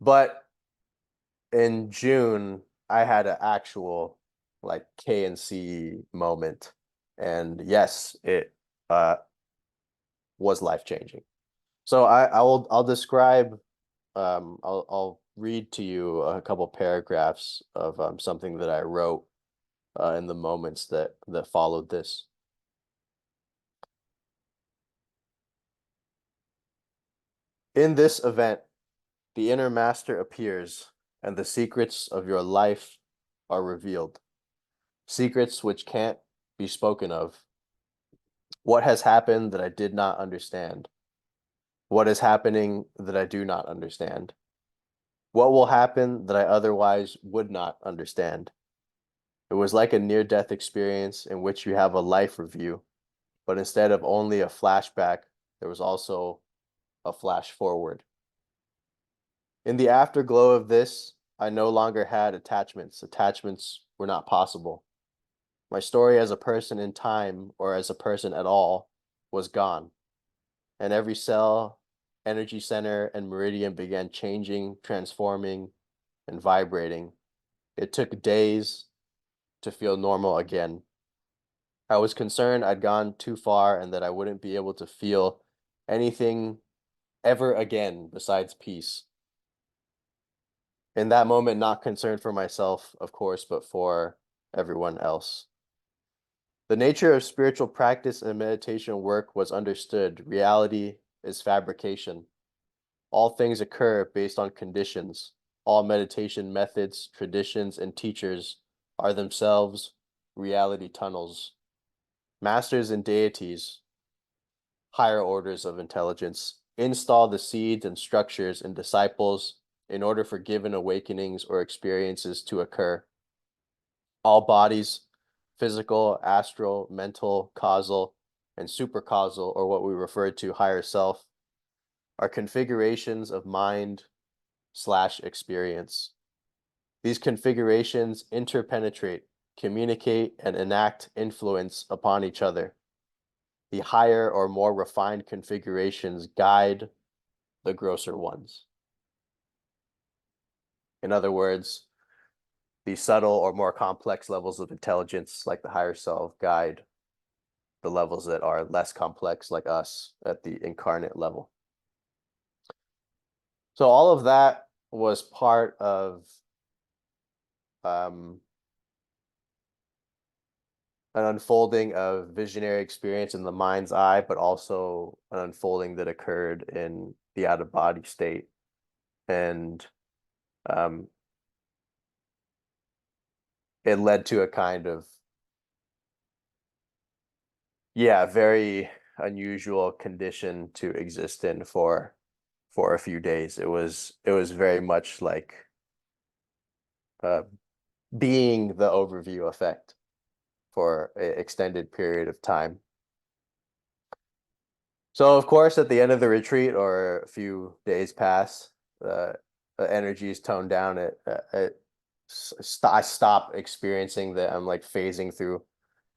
But in June, I had an actual like K and C moment. And yes, it uh was life-changing. So I'll describe I'll read to you a couple paragraphs of something that I wrote in the moments that followed this. In this event, the inner master appears, and the secrets of your life are revealed. Secrets which can't be spoken of. What has happened that I did not understand? What is happening that I do not understand? What will happen that I otherwise would not understand? It was like a near-death experience in which you have a life review, but instead of only a flashback, there was also a flash forward. In the afterglow of this, I no longer had attachments. Attachments were not possible. My story as a person in time, or as a person at all, was gone, and every cell, energy center, and meridian began changing, transforming, and vibrating. It took days to feel normal again. I was concerned I'd gone too far and that I wouldn't be able to feel anything ever again besides peace. In that moment, not concerned for myself, of course, but for everyone else. The nature of spiritual practice and meditation work was understood. Reality is fabrication. All things occur based on conditions. All meditation methods, traditions, and teachers are themselves reality tunnels. Masters and deities, higher orders of intelligence, install the seeds and structures in disciples in order for given awakenings or experiences to occur. All bodies, physical, astral, mental, causal, and supercausal, or what we refer to higher self, are configurations of mind/experience. These configurations interpenetrate, communicate, and enact influence upon each other. The higher or more refined configurations guide the grosser ones. In other words, the subtle or more complex levels of intelligence, like the higher self, guide the levels that are less complex, like us, at the incarnate level. So all of that was part of an unfolding of visionary experience in the mind's eye, but also an unfolding that occurred in the out-of-body state. And um, it led to a kind of, yeah, very unusual condition to exist in for a few days. It was very much like uh, being the overview effect for an extended period of time. So of course, at the end of the retreat or a few days pass, the energy is toned down. I stop experiencing that I'm like phasing through,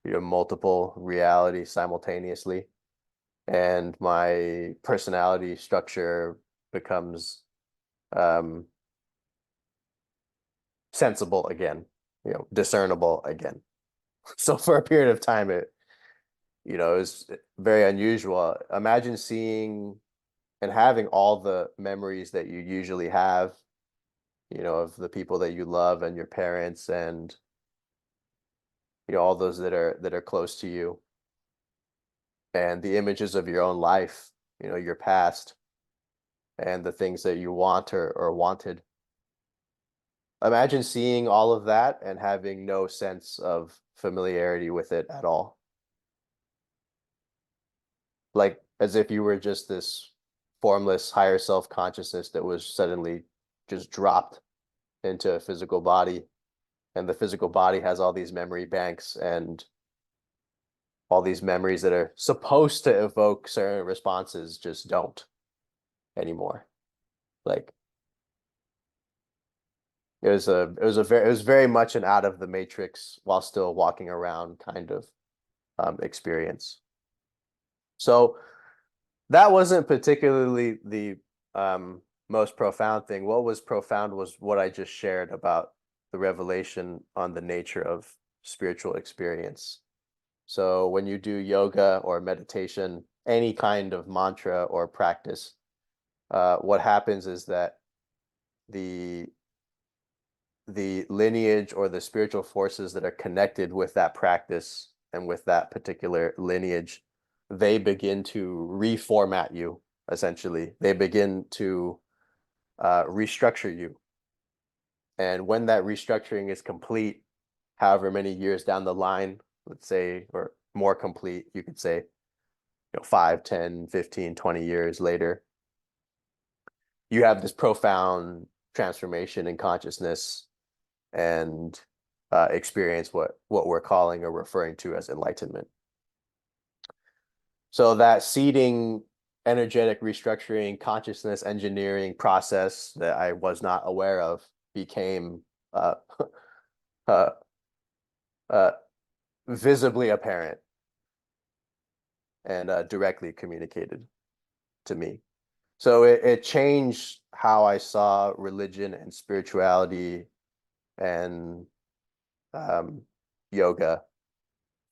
multiple realities simultaneously, and my personality structure becomes um, sensible again, discernible again. So for a period of time, it was very unusual. Imagine seeing and having all the memories that you usually have, of the people that you love and your parents and all those that are close to you, and the images of your own life, your past and the things that you want or wanted. Imagine seeing all of that and having no sense of familiarity with it at all. Like as if you were just this formless higher self consciousness that was suddenly just dropped into a physical body, and the physical body has all these memory banks and all these memories that are supposed to evoke certain responses just don't anymore. Like it was very much an out of the matrix while still walking around kind of experience. So that wasn't particularly the most profound thing. What was profound was what I just shared about the revelation on the nature of spiritual experience. So when you do yoga or meditation, any kind of mantra or practice, what happens is that the the lineage or the spiritual forces that are connected with that practice and with that particular lineage, they begin to reformat you, essentially. They begin to restructure you. And when that restructuring is complete, however many years down the line, let's say, or more complete, you could say, 5, 10, 15, 20 years later, you have this profound transformation in consciousness and experience what we're calling or referring to as enlightenment. So that seeding, energetic restructuring, consciousness engineering process that I was not aware of became uh, uh, uh, visibly apparent and directly communicated to me. So it changed how I saw religion and spirituality and um, yoga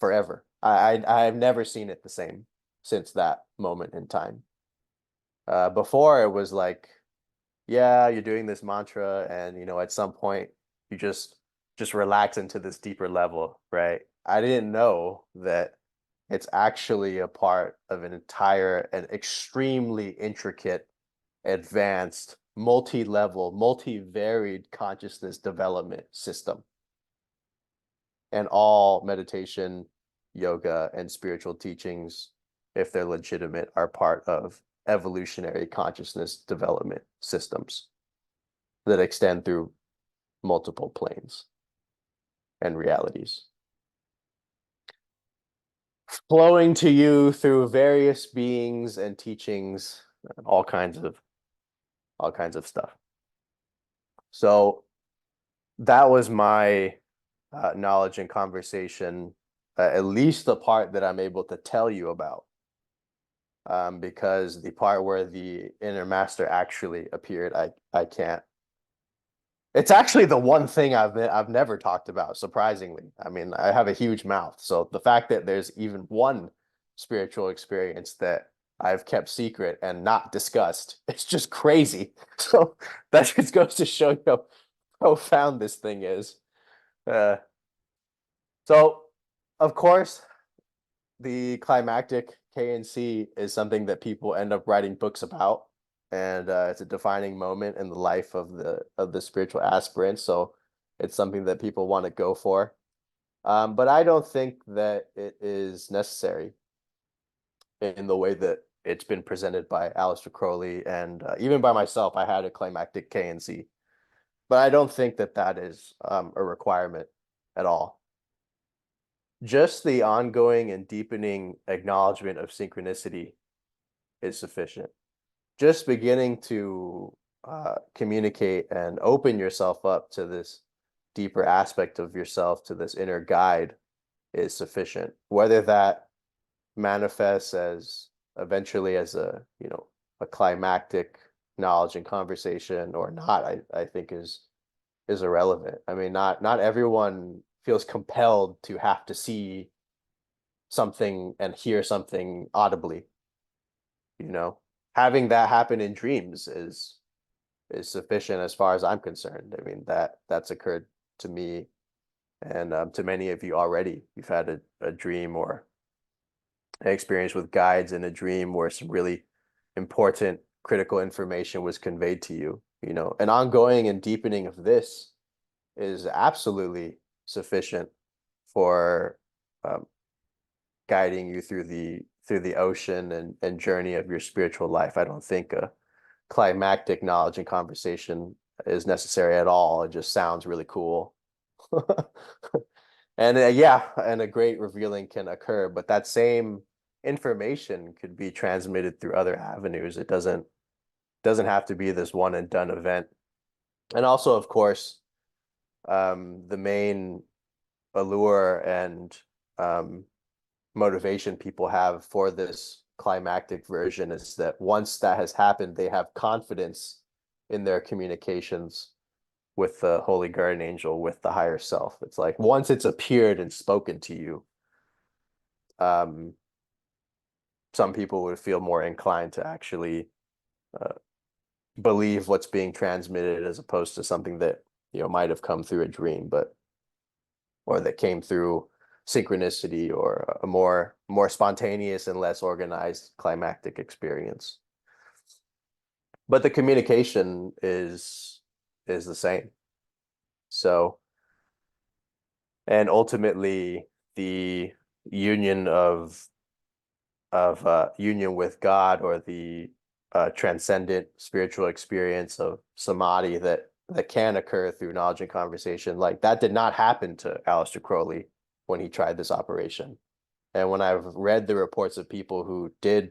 forever. I've never seen it the same since that moment in time. Before it was like, yeah, you're doing this mantra, and at some point you just relax into this deeper level, right? I didn't know that it's actually a part of an entire and extremely intricate, advanced, multi-level, multi-varied consciousness development system. And all meditation, yoga, and spiritual teachings, if they're legitimate, are part of evolutionary consciousness development systems that extend through multiple planes and realities, flowing to you through various beings and teachings, all kinds of stuff. So that was my knowledge and conversation, at least the part that I'm able to tell you about, because the part where the inner master actually appeared, I can't. It's actually the one thing I've never talked about, surprisingly. I mean, I have a huge mouth, so the fact that there's even one spiritual experience that I've kept secret and not discussed, it's just crazy. So that just goes to show you how profound this thing is. Uh, so, of course, the climactic KNC is something that people end up writing books about, and it's a defining moment in the life of the spiritual aspirant. So it's something that people want to go for. But I don't think that it is necessary in the way that it's been presented by Aleister Crowley, and even by myself. I had a climactic KNC, but I don't think that that is a requirement at all. Just the ongoing and deepening acknowledgement of synchronicity is sufficient. Just beginning to communicate and open yourself up to this deeper aspect of yourself, to this inner guide, is sufficient. Whether that manifests as eventually as a climactic knowledge and conversation or not, I think is irrelevant. I mean, not everyone feels compelled to have to see something and hear something audibly, you know. Having that happen in dreams is sufficient as far as I'm concerned. I mean, that's occurred to me and to many of you already. You've had a dream or an experience with guides in a dream where some really important critical information was conveyed to you. An ongoing and deepening of this is absolutely sufficient for guiding you through the ocean and journey of your spiritual life. I don't think a climactic knowledge and conversation is necessary at all. It just sounds really cool. And yeah, and a great revealing can occur, but that same information could be transmitted through other avenues. It doesn't have to be this one and done event. And also, of course, the main allure and motivation people have for this climactic version is that once that has happened, they have confidence in their communications with the holy guardian angel, with the higher self. It's like once it's appeared and spoken to you, um, some people would feel more inclined to actually uh, believe what's being transmitted as opposed to something that might have come through a dream, but or that came through synchronicity or a more spontaneous and less organized climactic experience. But the communication is the same. So, and ultimately the union of union with God, or the transcendent spiritual experience of samadhi that can occur through knowledge and conversation, like that did not happen to Aleister Crowley when he tried this operation. And when I've read the reports of people who did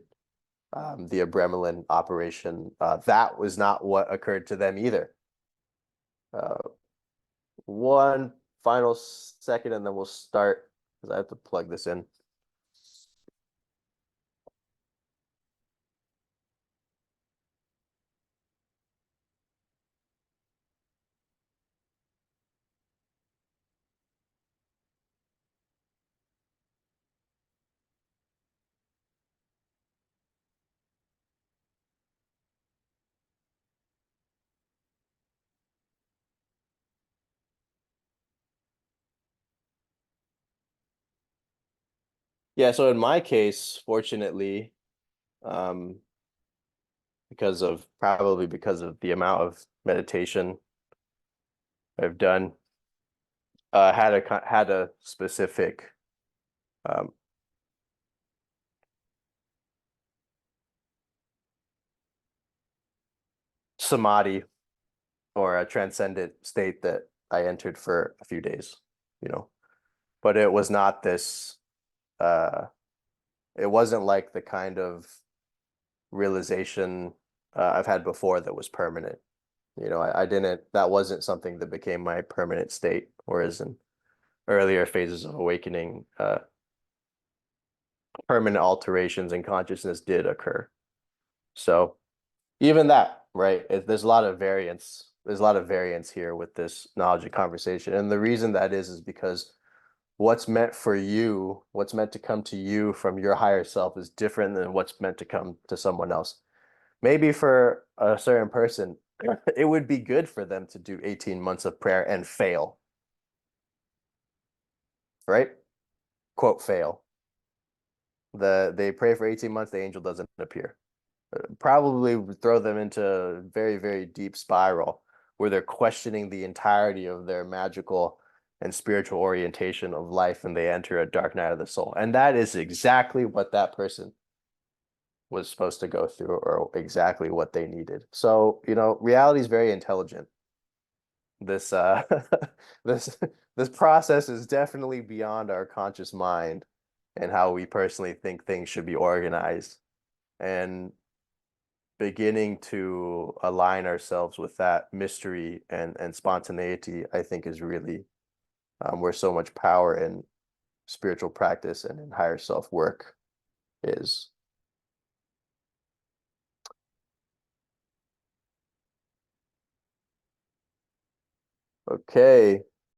the Abramelin operation, that was not what occurred to them either. Uh, one final second, and then we'll start, because I have to plug this in. Yeah, so in my case, fortunately, um, because of the amount of meditation I've done, had a specific um, samadhi, or a transcendent state that I entered for a few days, you know. But it was not this, uh, it wasn't like the kind of realization I've had before that was permanent. I didn't, that wasn't something that became my permanent state, whereas in earlier phases of awakening, permanent alterations in consciousness did occur. So even that, right? There's a lot of variance. There's a lot of variance here with this knowledge and conversation. And the reason that is because what's meant for you, what's meant to come to you from your higher self is different than what's meant to come to someone else. Maybe for a certain person, it would be good for them to do 18 months of prayer and fail, right? Quote, fail. They pray for 18 months, the angel doesn't appear. Probably would throw them into a very, very deep spiral where they're questioning the entirety of their magical and spiritual orientation of life, and they enter a dark night of the soul. And that is exactly what that person was supposed to go through, or exactly what they needed. So, reality is very intelligent. This this this process is definitely beyond our conscious mind and how we personally think things should be organized. And beginning to align ourselves with that mystery and spontaneity, I think is really where so much power in spiritual practice and in higher self work is. Okay.